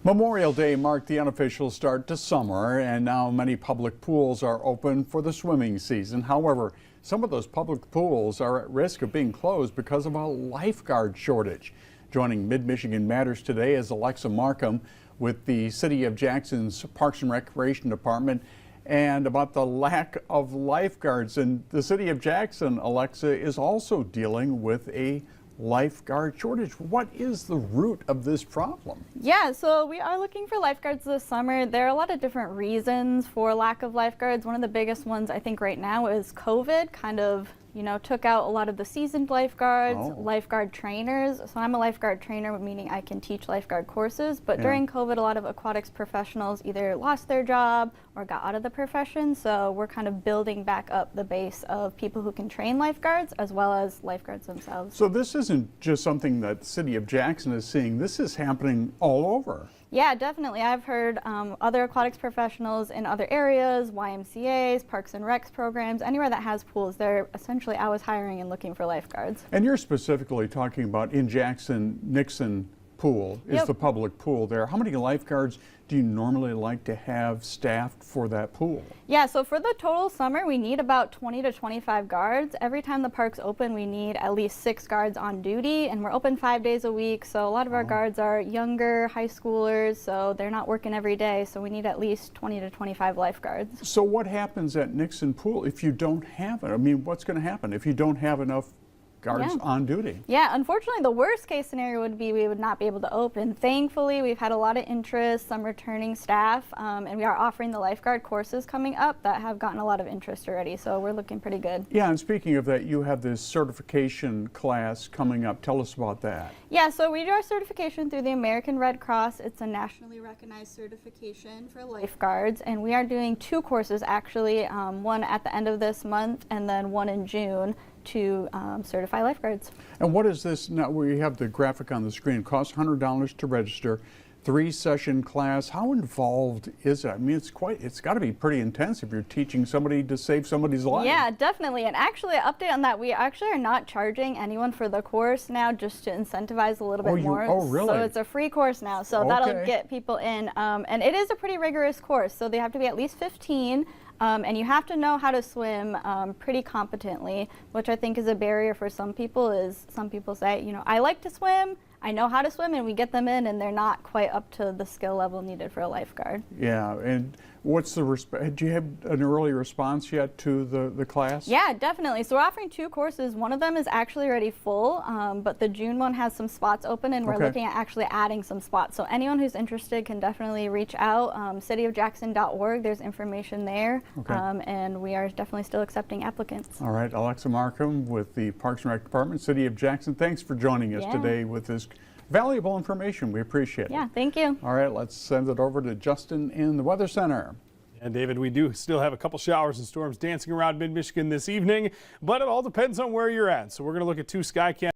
Memorial Day marked the unofficial start to summer, and now many public pools are open for the swimming season. However, some of those public pools are at risk of being closed because of a lifeguard shortage. Joining Mid-Michigan Matters today is Alexa Markham with the City of Jackson's Parks and Recreation Department and about the lack of lifeguards. And the City of Jackson, Alexa, is also dealing with a lifeguard shortage. What is the root of this problem? Yeah, so we are looking for lifeguards this summer. There are a lot of different reasons for lack of lifeguards. One of the biggest ones I think right now is COVID kind of, took out a lot of the seasoned lifeguards, lifeguard trainers. So I'm a lifeguard trainer, meaning I can teach lifeguard courses. But during COVID, a lot of aquatics professionals either lost their job or got out of the profession. So we're kind of building back up the base of people who can train lifeguards as well as lifeguards themselves. So this isn't just something that the City of Jackson is seeing. This is happening all over. Yeah, definitely. I've heard other aquatics professionals in other areas, YMCAs, Parks and Recs programs, anywhere that has pools, they're essentially always hiring and looking for lifeguards. And you're specifically talking about in Jackson, Nixon Pool is the public pool there. How many lifeguards do you normally like to have staffed for that pool? Yeah, so for the total summer, we need about 20 to 25 guards. Every time the park's open, we need at least 6 guards on duty, and we're open 5 days a week. So a lot of our guards are younger, high schoolers, so they're not working every day. So we need at least 20 to 25 lifeguards. So what happens at Nixon Pool if you don't have it? I mean, what's going to happen if you don't have enough guards on duty? Yeah, unfortunately, the worst case scenario would be we would not be able to open. Thankfully, we've had a lot of interest, some returning staff, and we are offering the lifeguard courses coming up that have gotten a lot of interest already, so we're looking pretty good. Yeah, and speaking of that, you have this certification class coming up. Tell us about that. Yeah, so we do our certification through the American Red Cross. It's a nationally recognized certification for lifeguards, and we are doing 2 courses actually, one at the end of this month and then one in June to certify lifeguards. And what is this now? We have the graphic on the screen. It costs $100 to register. 3-session class. How involved is it? I mean, it's got to be pretty intense if you're teaching somebody to save somebody's life. Yeah, definitely. And actually, update on that, we actually are not charging anyone for the course now, just to incentivize a little bit more. Oh, really? So it's a free course now, so that'll get people in. And it is a pretty rigorous course, so they have to be at least 15. And you have to know how to swim pretty competently, which I think is a barrier for some people. Is some people say, I like to swim, I know how to swim, and we get them in and they're not quite up to the skill level needed for a lifeguard. Yeah, and what's the do you have an early response yet to the class? Yeah, definitely. So we're offering 2 courses. One of them is actually already full, but the June one has some spots open, and we're looking at actually adding some spots. So anyone who's interested can definitely reach out. cityofjackson.org, there's information there, and we are definitely still accepting applicants. All right, Alexa Markham with the Parks and Rec Department, City of Jackson. Thanks for joining us today with this valuable information. We appreciate it. Yeah, thank you. All right, let's send it over to Justin in the Weather Center. And David, we do still have a couple showers and storms dancing around mid-Michigan this evening, but it all depends on where you're at. So we're going to look at 2 sky cams.